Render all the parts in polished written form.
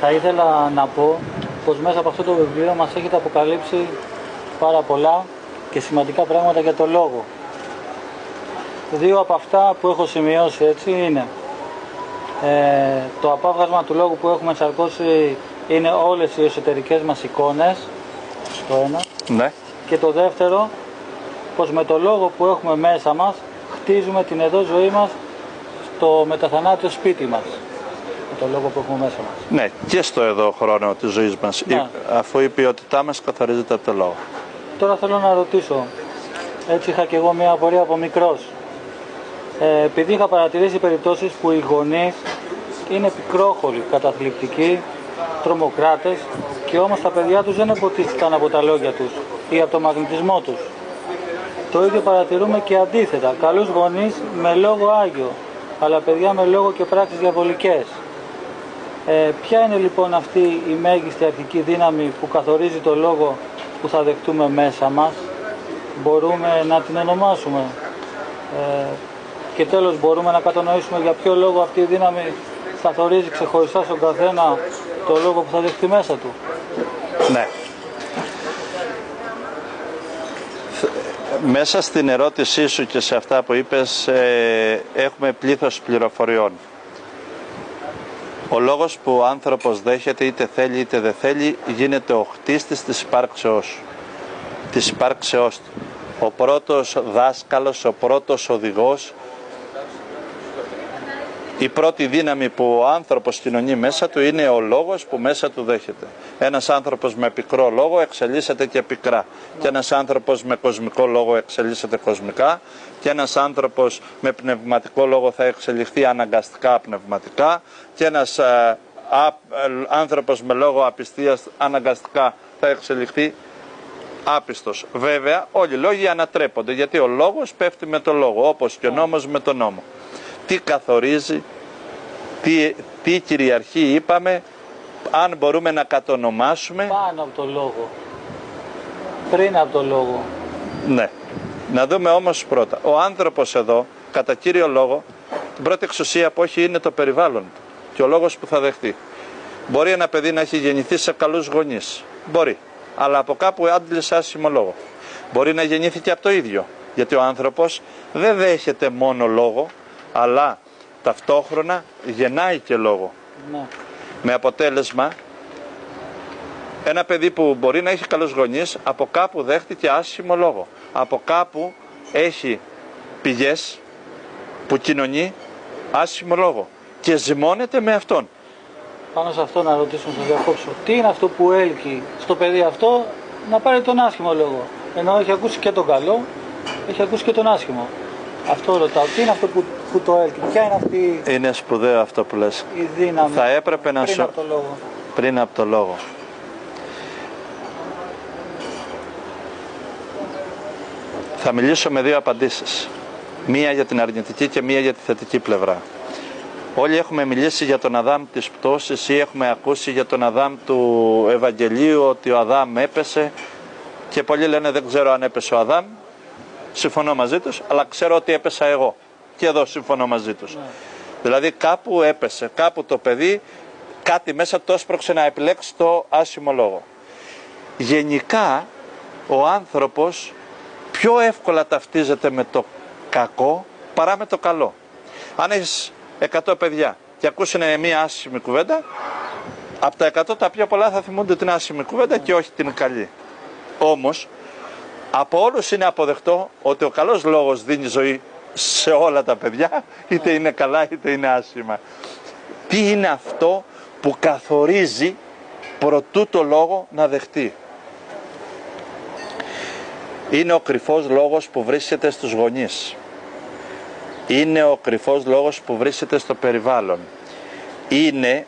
Θα ήθελα να πω πως μέσα από αυτό το βιβλίο μας έχετε αποκαλύψει πάρα πολλά και σημαντικά πράγματα για το λόγο. Δύο από αυτά που έχω σημειώσει έτσι είναι το απάβγασμα του λόγου που έχουμε ενσαρκώσει είναι όλες οι εσωτερικές μας εικόνες, το ένα. Ναι. Και το δεύτερο, πως με το λόγο που έχουμε μέσα μας χτίζουμε την εδώ ζωή μας στο μεταθανάτιο σπίτι μας. Με το λόγο που έχουμε μέσα μας. Ναι, και στο εδώ χρόνο της ζωής μας, ναι. Αφού η ποιότητά μας καθορίζεται από το λόγο. Τώρα θέλω να ρωτήσω, έτσι είχα και εγώ μια απορία από μικρός. Επειδή είχα παρατηρήσει περιπτώσεις που οι γονείς είναι πικρόχολοι, καταθλιπτικοί, τρομοκράτες και όμως τα παιδιά τους δεν εμποτίστηκαν από τα λόγια τους ή από το μαγνητισμό τους. Το ίδιο παρατηρούμε και αντίθετα, καλούς γονείς με λόγο Άγιο, αλλά παιδιά με λόγο και πράξεις διαβολικές. Ποια είναι λοιπόν αυτή η μέγιστη αρχική δύναμη που καθορίζει το λόγο που θα δεχτούμε μέσα μας? Μπορούμε να την ονομάσουμε? Και τέλος, μπορούμε να κατανοήσουμε για ποιο λόγο αυτή η δύναμη καθορίζει ξεχωριστά στον καθένα το λόγο που θα δεχτεί μέσα του? Ναι. Μέσα στην ερώτησή σου και σε αυτά που είπες έχουμε πλήθος πληροφοριών. Ο λόγος που ο άνθρωπος δέχεται, είτε θέλει είτε δεν θέλει, γίνεται ο χτίστης της υπάρξεώς του. Ο πρώτος δάσκαλος, ο πρώτος οδηγός, η πρώτη δύναμη που ο άνθρωπος κοινωνεί μέσα του είναι ο λόγος που μέσα του δέχεται. Ένας άνθρωπος με πικρό λόγο εξελίσσεται και πικρά. Και ένας άνθρωπος με κοσμικό λόγο εξελίσσεται κοσμικά. Και ένας άνθρωπος με πνευματικό λόγο θα εξελιχθεί αναγκαστικά πνευματικά. Και ένας άνθρωπος με λόγο απιστίας αναγκαστικά θα εξελιχθεί άπιστος. Βέβαια όλοι οι λόγοι ανατρέπονται, γιατί ο λόγος πέφτει με το λόγο, όπως και ο νόμος με τον νόμο. Τι καθορίζει, τι κυριαρχεί, είπαμε, αν μπορούμε να κατονομάσουμε. Πάνω από το λόγο, πριν από το λόγο. Ναι. Να δούμε όμως πρώτα. Ο άνθρωπος εδώ, κατά κύριο λόγο, την πρώτη εξουσία που έχει είναι το περιβάλλον του και ο λόγος που θα δεχτεί. Μπορεί ένα παιδί να έχει γεννηθεί σε καλούς γονείς. Μπορεί. Αλλά από κάπου άντλησε άσχημο λόγο. Μπορεί να γεννήθηκε από το ίδιο. Γιατί ο άνθρωπος δεν δέχεται μόνο λόγο, αλλά ταυτόχρονα γεννάει και λόγο. Ναι. Με αποτέλεσμα, ένα παιδί που μπορεί να έχει καλούς γονείς, από κάπου δέχτηκε άσχημο λόγο. Από κάπου έχει πηγές που κοινωνεί άσχημο λόγο και ζυμώνεται με αυτόν. Πάνω σε αυτό να ρωτήσω, να σας διακόψω. Τι είναι αυτό που έλκει στο παιδί αυτό να πάρει τον άσχημο λόγο? Ενώ έχει ακούσει και τον καλό, έχει ακούσει και τον άσχημο. Αυτό ρωτάω. Τι είναι αυτό που το έλκει? Ποια είναι αυτή? Είναι σπουδαίο αυτό που λες. Η δύναμη. Θα έπρεπε να πριν από το λόγο. Πριν από το λόγο. Θα μιλήσω με δύο απαντήσεις. Μία για την αρνητική και μία για τη θετική πλευρά. Όλοι έχουμε μιλήσει για τον Αδάμ της πτώσης ή έχουμε ακούσει για τον Αδάμ του Ευαγγελίου ότι ο Αδάμ έπεσε και πολλοί λένε δεν ξέρω αν έπεσε ο Αδάμ. Συμφωνώ μαζί τους, αλλά ξέρω ότι έπεσα εγώ. Και εδώ συμφωνώ μαζί τους. Ναι. Δηλαδή κάπου έπεσε, κάπου το παιδί, κάτι μέσα το έσπρωξε να επιλέξει το άσχημο λόγο. Γενικά ο άνθρωπος πιο εύκολα ταυτίζεται με το κακό παρά με το καλό. Αν έχεις 100 παιδιά και ακούσουν μια άσχημη κουβέντα, από τα 100 τα πιο πολλά θα θυμούνται την άσχημη κουβέντα και όχι την καλή. Όμως από όλους είναι αποδεκτό ότι ο καλός λόγος δίνει ζωή σε όλα τα παιδιά, είτε είναι καλά είτε είναι άσχημα. Τι είναι αυτό που καθορίζει προτού το λόγο να δεχτεί? Είναι ο κρυφός λόγος που βρίσκεται στους γονείς. Είναι ο κρυφός λόγος που βρίσκεται στο περιβάλλον. Είναι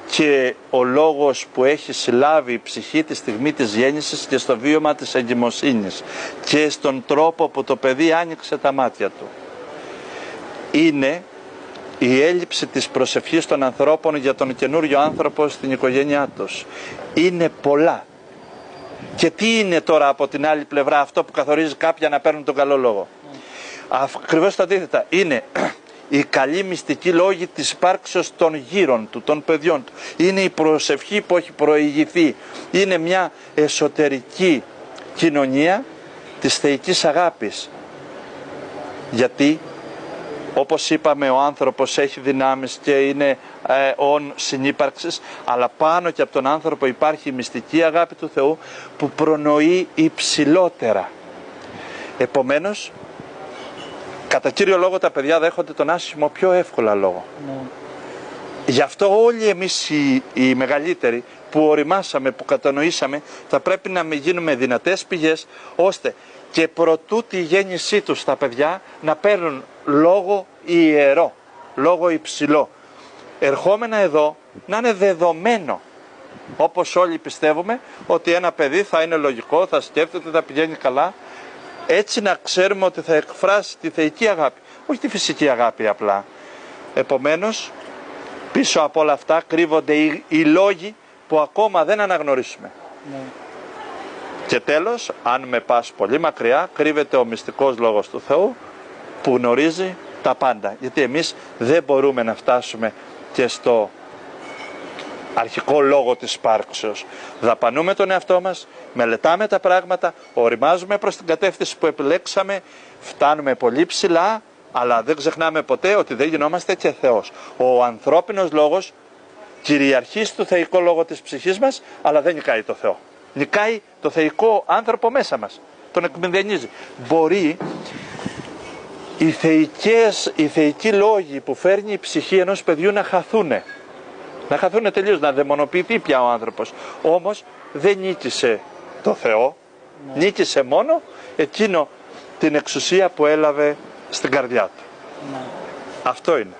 και ο λόγος που έχει συλλάβει η ψυχή τη στιγμή της γέννησης και στο βίωμα της εγκυμοσύνης και στον τρόπο που το παιδί άνοιξε τα μάτια του. Είναι η έλλειψη της προσευχής των ανθρώπων για τον καινούριο άνθρωπο στην οικογένειά τους. Είναι πολλά. Και τι είναι τώρα από την άλλη πλευρά αυτό που καθορίζει κάποια να παίρνουν τον καλό λόγο? Ακριβώς το αντίθετα. Είναι οι καλοί μυστικοί λόγοι της υπάρξεως των γύρων του, των παιδιών του. Είναι η προσευχή που έχει προηγηθεί. Είναι μια εσωτερική κοινωνία της θεϊκής αγάπης. Γιατί, όπως είπαμε, ο άνθρωπος έχει δυνάμεις και είναι όν συνύπαρξης, αλλά πάνω και από τον άνθρωπο υπάρχει η μυστική αγάπη του Θεού που προνοεί υψηλότερα. Επομένως, κατά κύριο λόγο τα παιδιά δέχονται τον άσχημο πιο εύκολα λόγο. Γι' αυτό όλοι εμείς οι μεγαλύτεροι που οριμάσαμε, που κατανοήσαμε, θα πρέπει να γίνουμε δυνατές πηγές, ώστε και προτού τη γέννησή τους τα παιδιά να παίρνουν λόγο ιερό, λόγο υψηλό. Ερχόμενα εδώ να είναι δεδομένο, όπως όλοι πιστεύουμε, ότι ένα παιδί θα είναι λογικό, θα σκέφτεται, θα πηγαίνει καλά. Έτσι να ξέρουμε ότι θα εκφράσει τη θεϊκή αγάπη, όχι τη φυσική αγάπη απλά. Επομένως, πίσω από όλα αυτά κρύβονται οι λόγοι που ακόμα δεν αναγνωρίσουμε. Ναι. Και τέλος, αν με πας πολύ μακριά, κρύβεται ο μυστικός λόγος του Θεού που γνωρίζει τα πάντα. Γιατί εμείς δεν μπορούμε να φτάσουμε και στο αρχικό λόγο της υπάρξεως. Δαπανούμε τον εαυτό μας, μελετάμε τα πράγματα, οριμάζουμε προς την κατεύθυνση που επιλέξαμε, φτάνουμε πολύ ψηλά, αλλά δεν ξεχνάμε ποτέ ότι δεν γινόμαστε και Θεός. Ο ανθρώπινος λόγος κυριαρχεί στο θεϊκό λόγο της ψυχής μας, αλλά δεν νικάει το Θεό. Νικάει το θεϊκό άνθρωπο μέσα μας. Τον εκμηδενίζει. Μπορεί οι θεϊκοί λόγοι που φέρνει η ψυχή ενός παιδιού να χαθούνε. Να χαθούνε τελείως, να δαιμονοποιηθεί πια ο άνθρωπος. Όμως δεν νίκησε το Θεό, νίκησε μόνο εκείνο την εξουσία που έλαβε στην καρδιά του. Αυτό είναι.